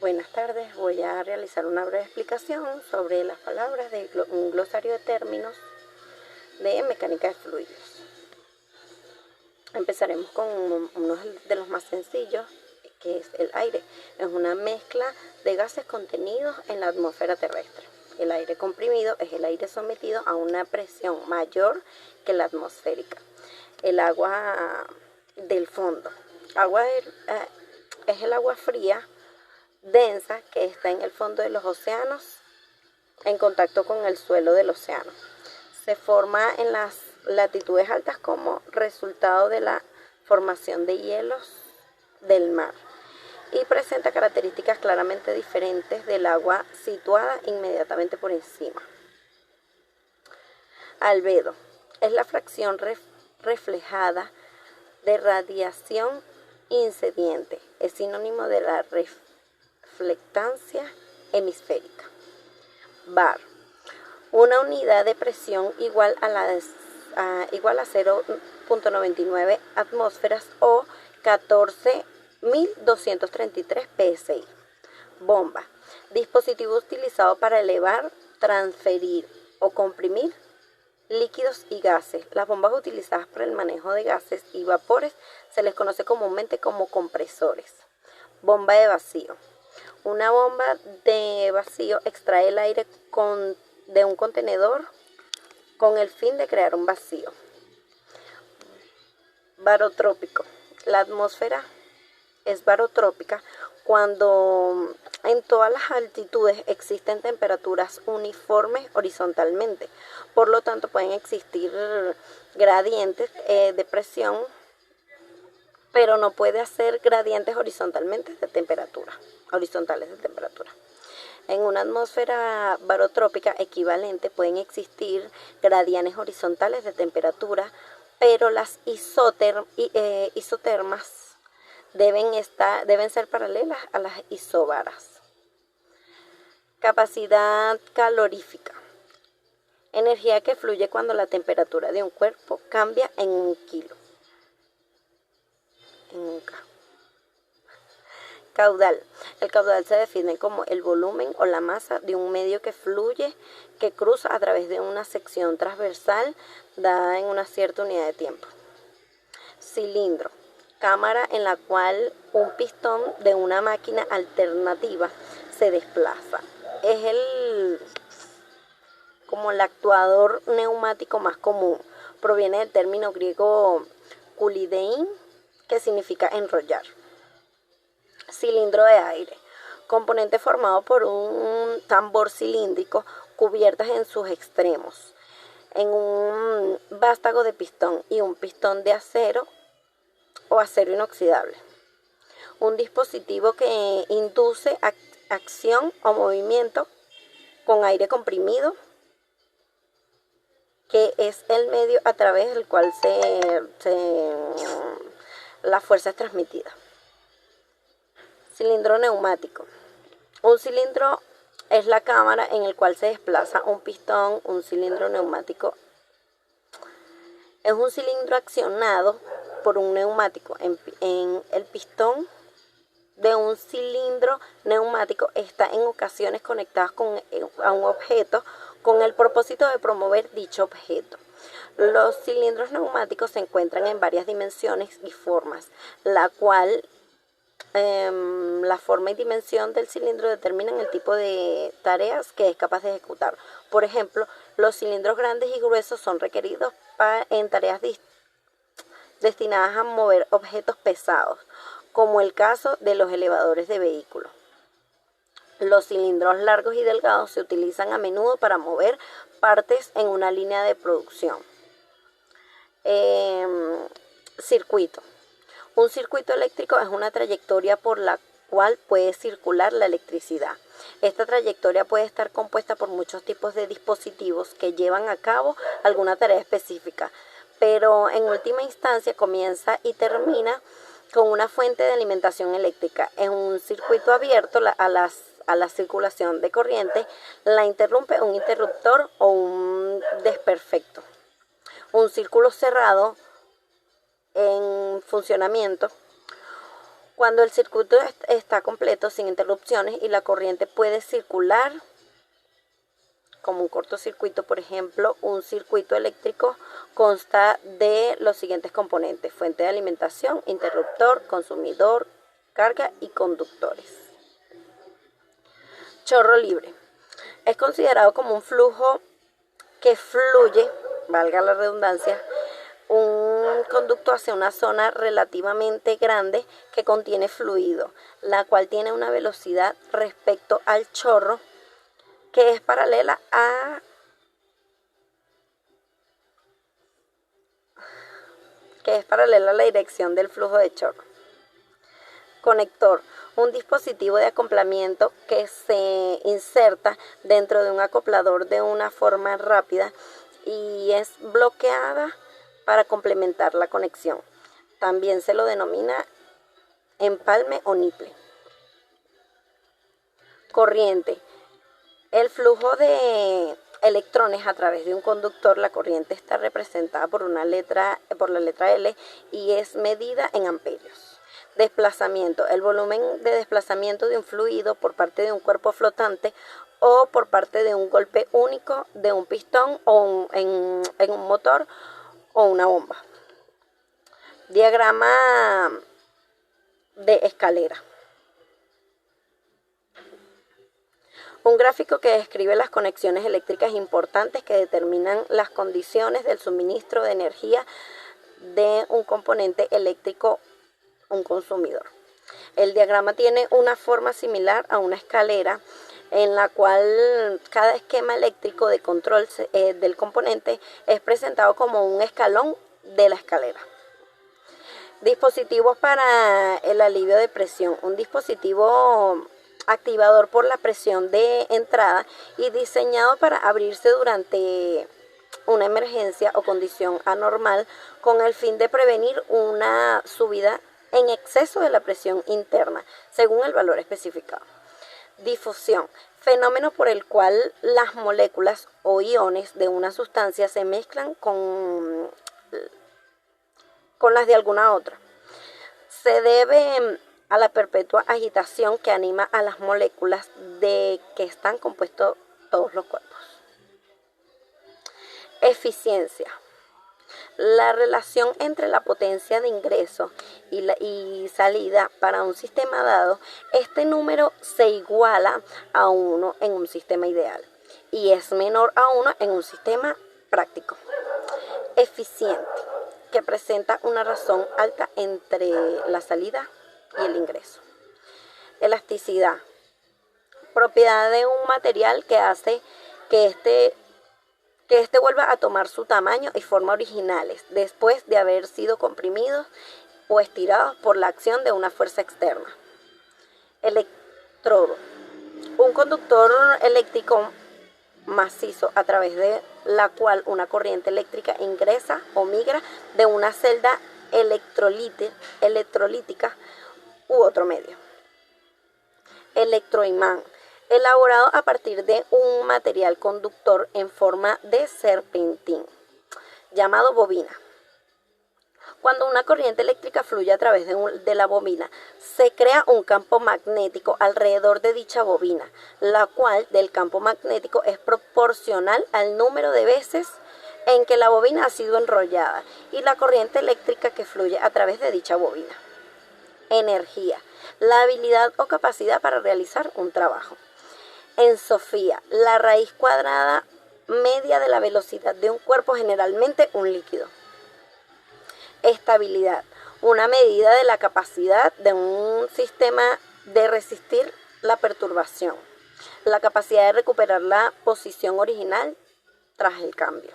Buenas tardes, voy a realizar una breve explicación sobre las palabras de un glosario de términos de mecánica de fluidos. Empezaremos con uno de los más sencillos, que es el aire. Es una mezcla de gases contenidos en la atmósfera terrestre. El aire comprimido es el aire sometido a una presión mayor que la atmosférica. El agua del fondo. Es el agua fría densa que está en el fondo de los océanos en contacto con el suelo del océano. Se forma en las latitudes altas como resultado de la formación de hielos del mar y presenta características claramente diferentes del agua situada inmediatamente por encima. Albedo es la fracción reflejada de radiación incidente. Es sinónimo de la reflectancia hemisférica. Bar, una unidad de presión igual a 0.99 atmósferas o 14.233 psi. Bomba, dispositivo utilizado para elevar, transferir o comprimir líquidos y gases. Las bombas utilizadas para el manejo de gases y vapores se les conoce comúnmente como compresores. Bomba de vacío. Una bomba de vacío extrae el aire de un contenedor con el fin de crear un vacío. Barotrópico. La atmósfera es barotrópica cuando en todas las altitudes existen temperaturas uniformes horizontalmente. Por lo tanto, pueden existir gradientes de presión, pero no puede hacer gradientes horizontales de temperatura. En una atmósfera barotrópica equivalente pueden existir gradientes horizontales de temperatura, pero las isotermas deben ser paralelas a las isobaras. Capacidad calorífica. Energía que fluye cuando la temperatura de un cuerpo cambia en un kilo. Caudal. El caudal se define como el volumen o la masa de un medio que fluye, que cruza a través de una sección transversal dada en una cierta unidad de tiempo. Cilindro. Cámara en la cual un pistón de una máquina alternativa se desplaza. Es como el actuador neumático más común. Proviene del término griego kulidein, que significa enrollar. Cilindro de aire, componente formado por un tambor cilíndrico cubiertas en sus extremos, en un vástago de pistón y un pistón de acero o acero inoxidable. Un dispositivo que induce acción o movimiento con aire comprimido, que es el medio a través del cual la fuerza es transmitida. Cilindro neumático. Un cilindro es la cámara en el cual se desplaza un pistón. Un cilindro neumático es un cilindro accionado por un neumático. En el pistón de un cilindro neumático está en ocasiones conectado a un objeto con el propósito de promover dicho objeto. Los cilindros neumáticos se encuentran en varias dimensiones y formas, la forma y dimensión del cilindro determinan el tipo de tareas que es capaz de ejecutar. Por ejemplo, los cilindros grandes y gruesos son requeridos en tareas destinadas a mover objetos pesados, como el caso de los elevadores de vehículos. Los cilindros largos y delgados se utilizan a menudo para mover partes en una línea de producción. Circuito. Un circuito eléctrico es una trayectoria por la cual puede circular la electricidad. Esta trayectoria puede estar compuesta por muchos tipos de dispositivos que llevan a cabo alguna tarea específica, pero en última instancia comienza y termina con una fuente de alimentación eléctrica. En un circuito abierto a la circulación de corriente la interrumpe un interruptor o un desperfecto. Un círculo cerrado en funcionamiento Cuando el circuito está completo sin interrupciones y la corriente puede circular, como un cortocircuito, por ejemplo, un circuito eléctrico consta de los siguientes componentes: fuente de alimentación, interruptor, consumidor, carga y conductores. Chorro libre. Es considerado como un flujo que fluye, valga la redundancia, un conducto hacia una zona relativamente grande que contiene fluido, la cual tiene una velocidad respecto al chorro que es paralela a la dirección del flujo de chorro. Conector, un dispositivo de acoplamiento que se inserta dentro de un acoplador de una forma rápida y es bloqueada para complementar la conexión. También se lo denomina empalme o niple. Corriente. El flujo de electrones a través de un conductor, la corriente está representada por la letra L y es medida en amperios. Desplazamiento. El volumen de desplazamiento de un fluido por parte de un cuerpo flotante o por parte de un golpe único de un pistón o en un motor o una bomba. Diagrama de escalera. Un gráfico que describe las conexiones eléctricas importantes que determinan las condiciones del suministro de energía de un componente eléctrico, un consumidor. El diagrama tiene una forma similar a una escalera en la cual cada esquema eléctrico de control del componente es presentado como un escalón de la escalera. Dispositivos para el alivio de presión. Un dispositivo activador por la presión de entrada y diseñado para abrirse durante una emergencia o condición anormal con el fin de prevenir una subida en exceso de la presión interna según el valor especificado. Difusión, fenómeno por el cual las moléculas o iones de una sustancia se mezclan con las de alguna otra. Se debe a la perpetua agitación que anima a las moléculas de que están compuestos todos los cuerpos. Eficiencia. La relación entre la potencia de ingreso y salida para un sistema dado, este número se iguala a 1 en un sistema ideal y es menor a 1 en un sistema práctico. Eficiente, que presenta una razón alta entre la salida y el ingreso. Elasticidad, propiedad de un material que hace que este vuelva a tomar su tamaño y forma originales después de haber sido comprimidos o estirados por la acción de una fuerza externa. Electrodo, un conductor eléctrico macizo a través de la cual una corriente eléctrica ingresa o migra de una celda electrolítica u otro medio. Electroimán, elaborado a partir de un material conductor en forma de serpentín, llamado bobina. Cuando una corriente eléctrica fluye a través de la bobina, se crea un campo magnético alrededor de dicha bobina, la cual del campo magnético es proporcional al número de veces en que la bobina ha sido enrollada y la corriente eléctrica que fluye a través de dicha bobina. Energía, la habilidad o capacidad para realizar un trabajo. Ensofía, la raíz cuadrada media de la velocidad de un cuerpo, generalmente un líquido. Estabilidad, una medida de la capacidad de un sistema de resistir la perturbación, la capacidad de recuperar la posición original tras el cambio.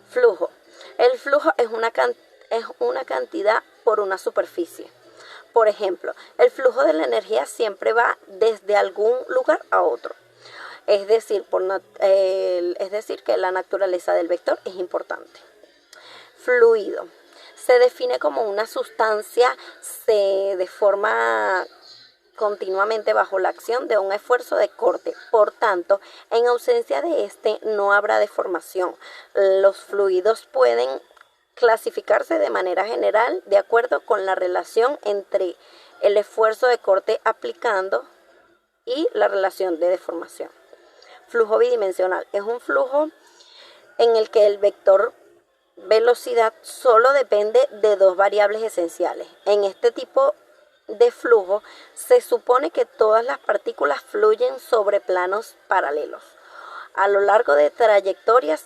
Flujo, el flujo es una cantidad por una superficie. Por ejemplo, el flujo de la energía siempre va desde algún lugar a otro. Es decir, que la naturaleza del vector es importante. Fluido. Se define como una sustancia se deforma continuamente bajo la acción de un esfuerzo de corte. Por tanto, en ausencia de este no habrá deformación. Los fluidos pueden clasificarse de manera general de acuerdo con la relación entre el esfuerzo de corte aplicando y la relación de deformación. Flujo bidimensional es un flujo en el que el vector velocidad solo depende de dos variables esenciales. En este tipo de flujo se supone que todas las partículas fluyen sobre planos paralelos a lo largo de trayectorias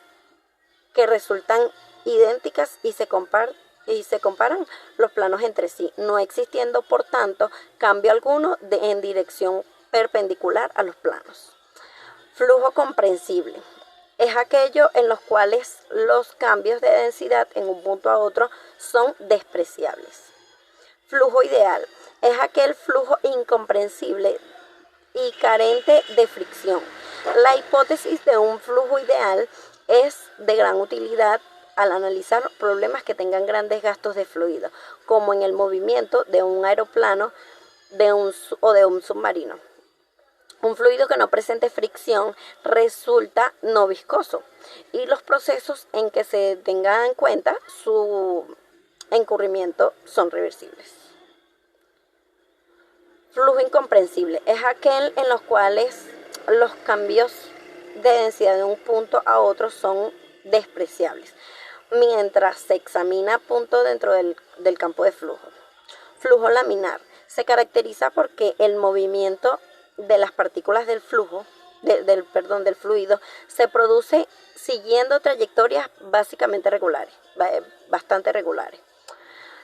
que resultan idénticas y se comparan los planos entre sí, no existiendo por tanto cambio alguno en dirección perpendicular a los planos. Flujo comprensible es aquello en los cuales los cambios de densidad en un punto a otro son despreciables. Flujo ideal es aquel flujo incomprensible y carente de fricción. La hipótesis de un flujo ideal es de gran utilidad al analizar problemas que tengan grandes gastos de fluido, como en el movimiento de un aeroplano o de un submarino. Un fluido que no presente fricción resulta no viscoso y los procesos en que se tenga en cuenta su encurrimiento son reversibles. Flujo incomprensible es aquel en los cuales los cambios de densidad de un punto a otro son despreciables, mientras se examina punto dentro del campo de flujo. Flujo laminar se caracteriza porque el movimiento de las partículas del flujo, del fluido, se produce siguiendo trayectorias bastante regulares,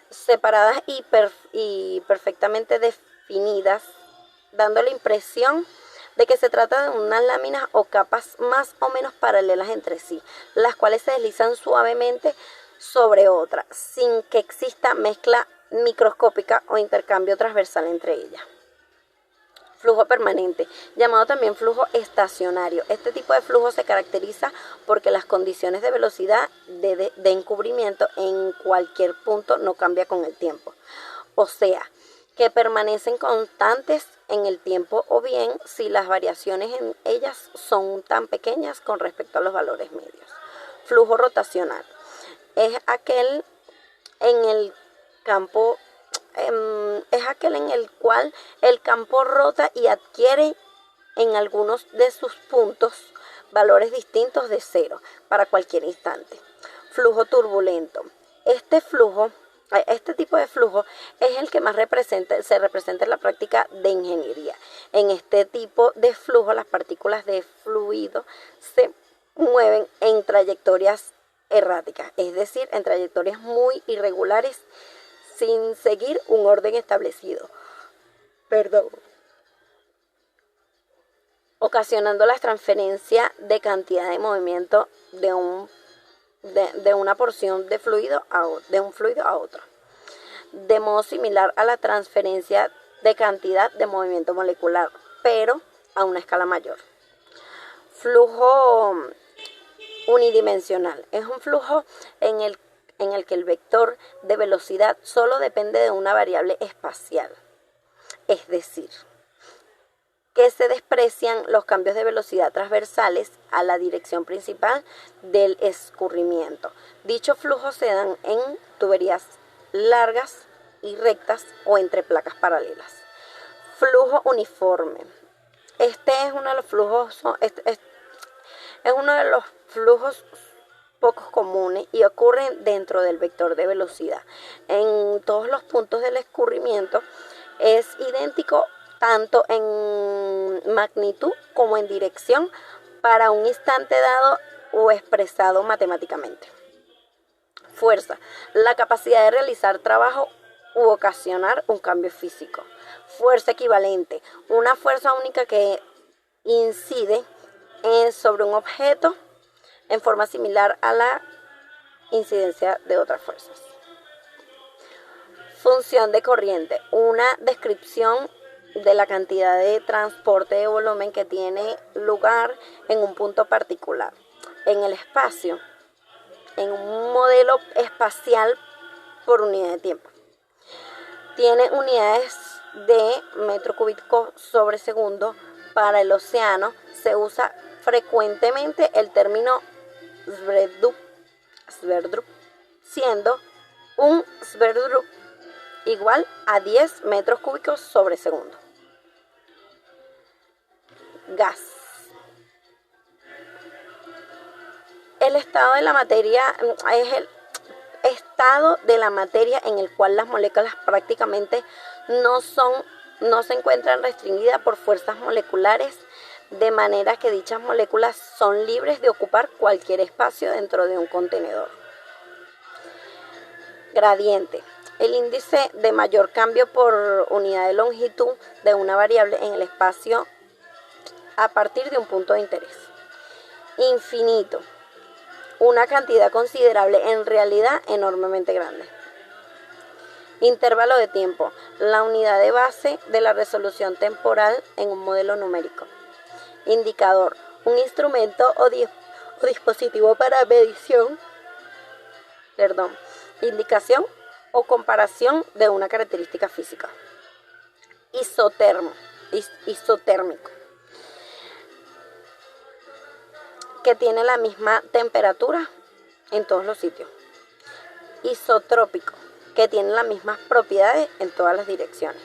separadas y perfectamente definidas, dando la impresión de que se trata de unas láminas o capas más o menos paralelas entre sí, las cuales se deslizan suavemente sobre otras, sin que exista mezcla microscópica o intercambio transversal entre ellas. Flujo permanente, llamado también flujo estacionario. Este tipo de flujo se caracteriza porque las condiciones de velocidad de encubrimiento en cualquier punto no cambia con el tiempo. O sea, que permanecen constantes en el tiempo o bien si las variaciones en ellas son tan pequeñas con respecto a los valores medios. Flujo rotacional es aquel en el cual el campo rota y adquiere en algunos de sus puntos valores distintos de cero para cualquier instante. Flujo turbulento. Este tipo de flujo es el que más se representa en la práctica de ingeniería. En este tipo de flujo las partículas de fluido se mueven en trayectorias erráticas, es decir, en trayectorias muy irregulares sin seguir un orden establecido. Ocasionando la transferencia de cantidad de movimiento de una porción de un fluido a otro, de modo similar a la transferencia de cantidad de movimiento molecular, pero a una escala mayor. Flujo unidimensional es un flujo en el que el vector de velocidad solo depende de una variable espacial, es decir, que se desprecian los cambios de velocidad transversales a la dirección principal del escurrimiento. Dichos flujos se dan en tuberías largas y rectas o entre placas paralelas. Flujo uniforme. Este es uno de los flujos pocos comunes y ocurren dentro del vector de velocidad. En todos los puntos del escurrimiento es idéntico tanto en magnitud como en dirección para un instante dado o expresado matemáticamente. Fuerza, la capacidad de realizar trabajo u ocasionar un cambio físico. Fuerza equivalente, una fuerza única que incide sobre un objeto en forma similar a la incidencia de otras fuerzas. Función de corriente, una descripción de la cantidad de transporte de volumen que tiene lugar en un punto particular, en el espacio, en un modelo espacial por unidad de tiempo. Tiene unidades de metro cúbico sobre segundo. Para el océano se usa frecuentemente el término Sverdrup, siendo un Sverdrup igual a 10 metros cúbicos sobre segundo. Gas. El estado de la materia es el estado de la materia en el cual las moléculas prácticamente no se encuentran restringidas por fuerzas moleculares, de manera que dichas moléculas son libres de ocupar cualquier espacio dentro de un contenedor. Gradiente. El índice de mayor cambio por unidad de longitud de una variable en el espacio a partir de un punto de interés. Infinito. Una cantidad considerable, en realidad enormemente grande. Intervalo de tiempo. La unidad de base de la resolución temporal en un modelo numérico. Indicador. Un instrumento o dispositivo para medición, indicación o comparación de una característica física. Isotérmico. Que tiene la misma temperatura en todos los sitios. Isotrópico, que tiene las mismas propiedades en todas las direcciones.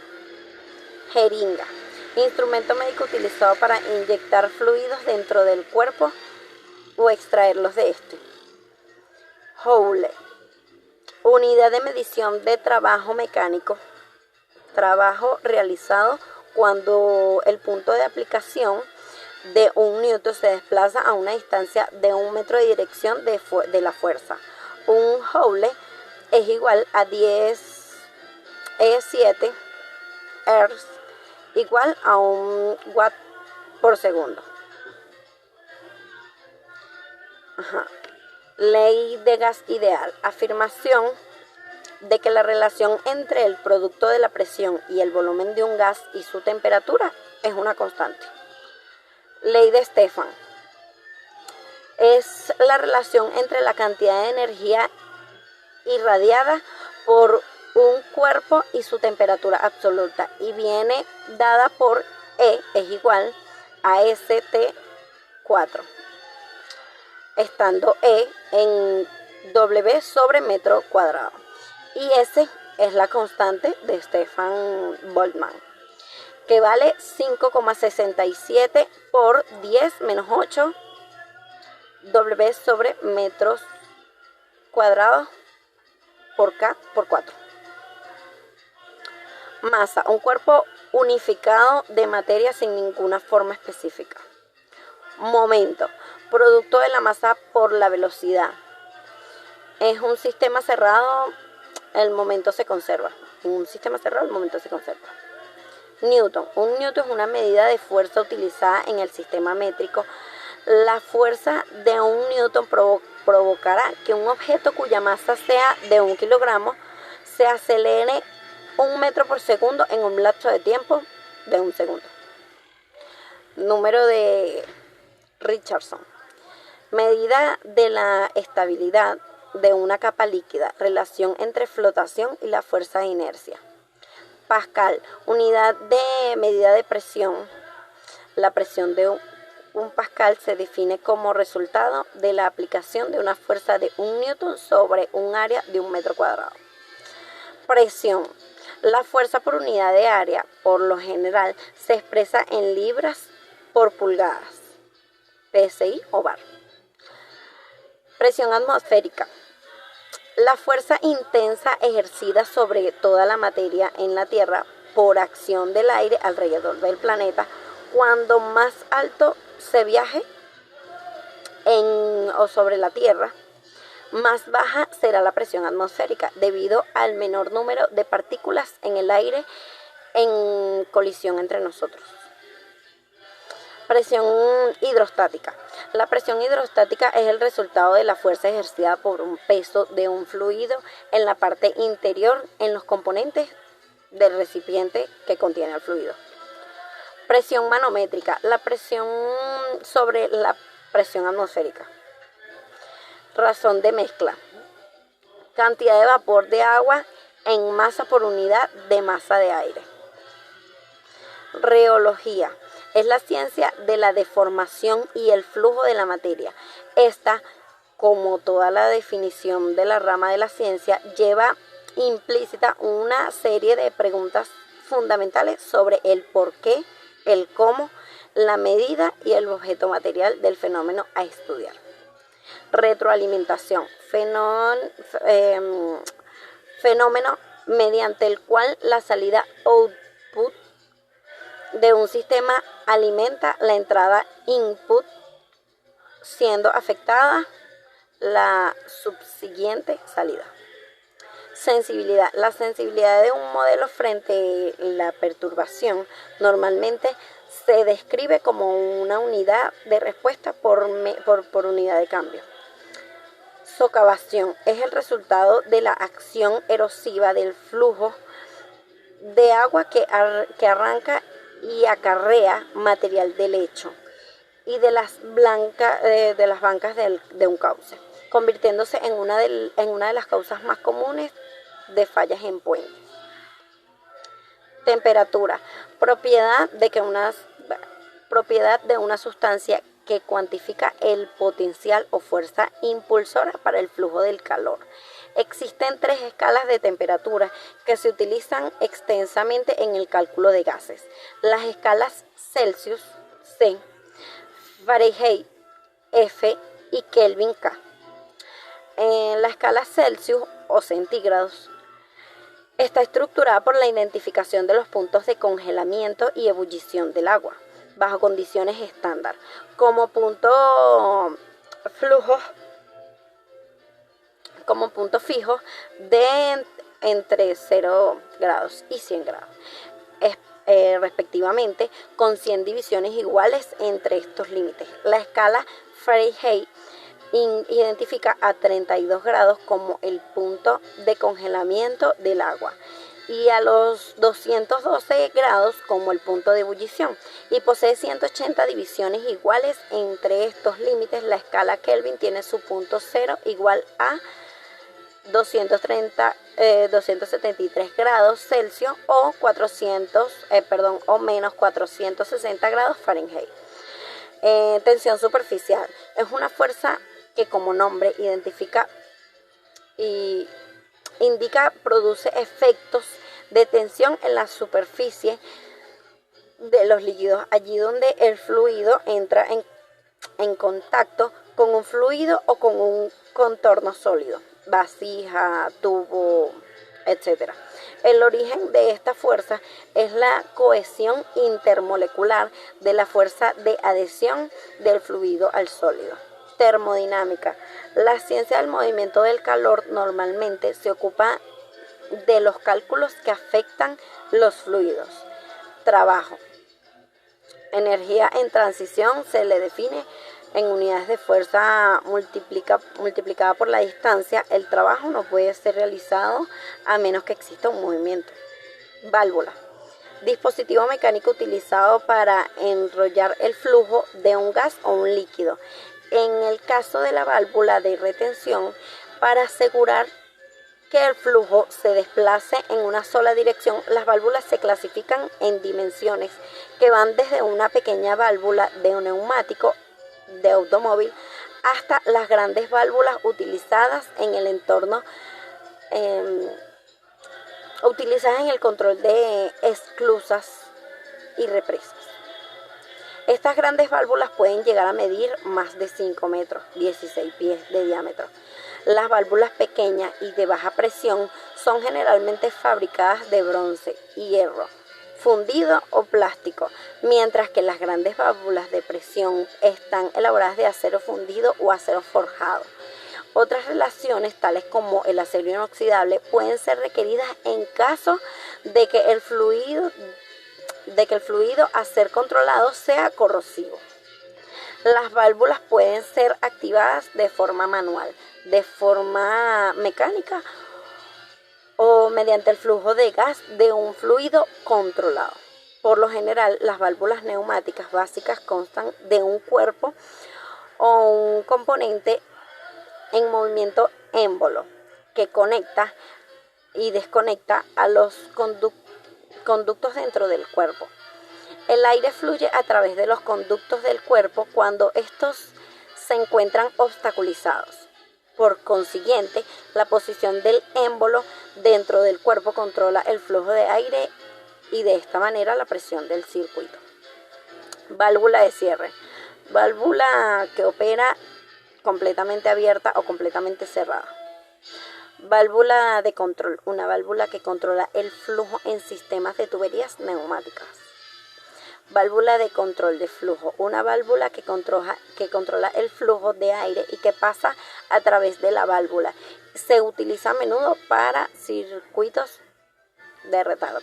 Jeringa, instrumento médico utilizado para inyectar fluidos dentro del cuerpo o extraerlos de este. Joule, unidad de medición de trabajo mecánico, trabajo realizado cuando el punto de aplicación de un newton se desplaza a una distancia de 1 metro de dirección de la fuerza. Un joule es igual a 10 E7 Hertz, igual a 1 watt por segundo. Ley de gas ideal. Afirmación de que la relación entre el producto de la presión y el volumen de un gas y su temperatura es una constante. Ley de Stefan. Es la relación entre la cantidad de energía irradiada por un cuerpo y su temperatura absoluta, y viene dada por E es igual a ST4, estando E en W sobre metro cuadrado, y S es la constante de Stefan Boltzmann, que vale 5,67 por 10 menos 8 W sobre metros cuadrados por K por 4. Masa, un cuerpo unificado de materia sin ninguna forma específica. Momento, producto de la masa por la velocidad. Es un sistema cerrado, el momento se conserva. En un sistema cerrado el momento se conserva. Newton. Un newton es una medida de fuerza utilizada en el sistema métrico. La fuerza de un newton provocará que un objeto cuya masa sea de 1 kilogramo se acelere 1 metro por segundo en un lapso de tiempo de 1 segundo. Número de Richardson. Medida de la estabilidad de una capa líquida. Relación entre flotación y la fuerza de inercia. Pascal, unidad de medida de presión. La presión de un pascal se define como resultado de la aplicación de una fuerza de 1 newton sobre un área de 1 metro cuadrado. Presión. La fuerza por unidad de área, por lo general, se expresa en libras por pulgadas, PSI o bar. Presión atmosférica. La fuerza intensa ejercida sobre toda la materia en la Tierra por acción del aire alrededor del planeta. Cuando más alto se viaje en o sobre la Tierra, más baja será la presión atmosférica debido al menor número de partículas en el aire en colisión entre nosotros. Presión hidrostática. La presión hidrostática es el resultado de la fuerza ejercida por un peso de un fluido en la parte interior en los componentes del recipiente que contiene el fluido. Presión manométrica. La presión sobre la presión atmosférica. Razón de mezcla. Cantidad de vapor de agua en masa por unidad de masa de aire. Reología. Es la ciencia de la deformación y el flujo de la materia. Esta como toda la definición de la rama de la ciencia, lleva implícita una serie de preguntas fundamentales sobre el por qué, el cómo, la medida y el objeto material del fenómeno a estudiar. Retroalimentación, fenómeno mediante el cual la salida output de un sistema alimenta la entrada input, siendo afectada la subsiguiente salida. Sensibilidad. La sensibilidad de un modelo frente a la perturbación normalmente se describe como una unidad de respuesta por unidad de cambio. Socavación es el resultado de la acción erosiva del flujo de agua que arranca y acarrea material del lecho y de las bancas de un cauce, convirtiéndose en una de las causas más comunes de fallas en puentes. Temperatura, propiedad de una sustancia que cuantifica el potencial o fuerza impulsora para el flujo del calor. Existen 3 escalas de temperatura que se utilizan extensamente en el cálculo de gases. Las escalas Celsius, C, Fahrenheit, F y Kelvin, K. En la escala Celsius o centígrados está estructurada por la identificación de los puntos de congelamiento y ebullición del agua bajo condiciones estándar, como punto fijo de entre 0 grados y 100 grados, respectivamente, con 100 divisiones iguales entre estos límites. La escala Fahrenheit identifica a 32 grados como el punto de congelamiento del agua y a los 212 grados como el punto de ebullición, y posee 180 divisiones iguales entre estos límites. La escala Kelvin tiene su punto cero igual a 273 grados Celsius o menos 460 grados Fahrenheit. Tensión superficial es una fuerza que, como nombre indica, produce efectos de tensión en la superficie de los líquidos, allí donde el fluido entra en contacto con un fluido o con un contorno sólido, vasija, tubo, etc. El origen de esta fuerza es la cohesión intermolecular de la fuerza de adhesión del fluido al sólido. Termodinámica. La ciencia del movimiento del calor normalmente se ocupa de los cálculos que afectan los fluidos. Trabajo. Energía en transición se le define en unidades de fuerza multiplicada por la distancia. El trabajo no puede ser realizado a menos que exista un movimiento. Válvula. Dispositivo mecánico utilizado para enrollar el flujo de un gas o un líquido. En el caso de la válvula de retención, para asegurar que el flujo se desplace en una sola dirección, las válvulas se clasifican en dimensiones que van desde una pequeña válvula de un neumático de automóvil hasta las grandes válvulas utilizadas en el entorno, utilizadas en el control de esclusas y represas. Estas grandes válvulas pueden llegar a medir más de 5 metros, 16 pies de diámetro. Las válvulas pequeñas y de baja presión son generalmente fabricadas de bronce, hierro fundido o plástico, mientras que las grandes válvulas de presión están elaboradas de acero fundido o acero forjado. Otras relaciones, tales como el acero inoxidable, pueden ser requeridas en caso de que el fluido a ser controlado sea corrosivo. Las válvulas pueden ser activadas de forma manual, de forma mecánica o mediante el flujo de gas de un fluido controlado. Por lo general, las válvulas neumáticas básicas constan de un cuerpo o un componente en movimiento émbolo que conecta y desconecta a los conductos dentro del cuerpo. El aire fluye a través de los conductos del cuerpo cuando estos se encuentran obstaculizados. Por consiguiente, la posición del émbolo dentro del cuerpo controla el flujo de aire y de esta manera la presión del circuito. Válvula de cierre. Válvula que opera completamente abierta o completamente cerrada. Válvula de control. Una válvula que controla el flujo en sistemas de tuberías neumáticas. Válvula de control de flujo. Una válvula que controla el flujo de aire y que pasa a través de la válvula. Se utiliza a menudo para circuitos de retardo.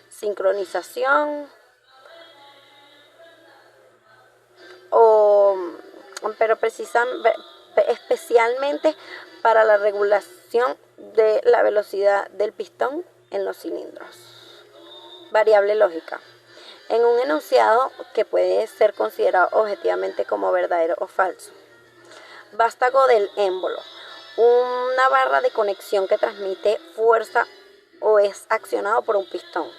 Sincronización pero especialmente para la regulación de la velocidad del pistón en los cilindros. Variable lógica. En un enunciado que puede ser considerado objetivamente como verdadero o falso. Vástago del émbolo. Una barra de conexión que transmite fuerza o es accionado por un pistón.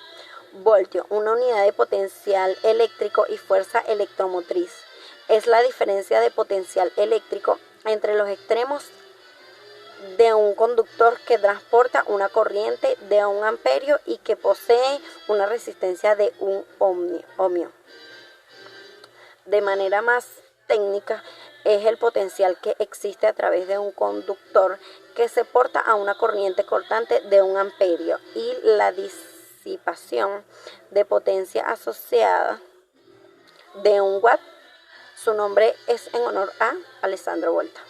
Voltio. Una unidad de potencial eléctrico y fuerza electromotriz. Es la diferencia de potencial eléctrico entre los extremos de un conductor que transporta una corriente de 1 amperio y que posee una resistencia de 1 ohmio. De manera más técnica, es el potencial que existe a través de un conductor que se porta a una corriente cortante de 1 amperio y la disipación de potencia asociada de 1 watt. Su nombre es en honor a Alessandro Volta.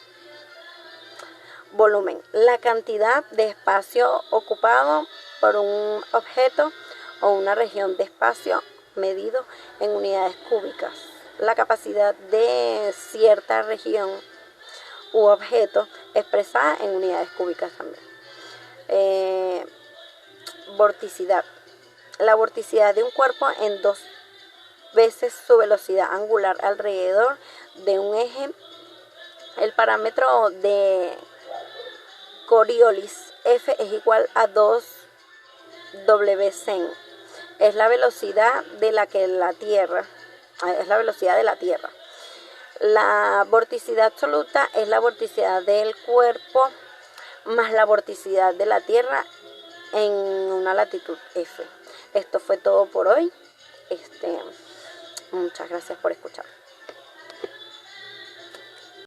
Volumen. La cantidad de espacio ocupado por un objeto o una región de espacio medido en unidades cúbicas. La capacidad de cierta región u objeto expresada en unidades cúbicas también. Vorticidad. La vorticidad de un cuerpo en 2 veces su velocidad angular alrededor de un eje. El parámetro de Coriolis F es igual a 2W100. Es la velocidad de la Tierra. La vorticidad absoluta es la vorticidad del cuerpo más la vorticidad de la Tierra en una latitud F. Esto fue todo por hoy. Muchas gracias por escuchar.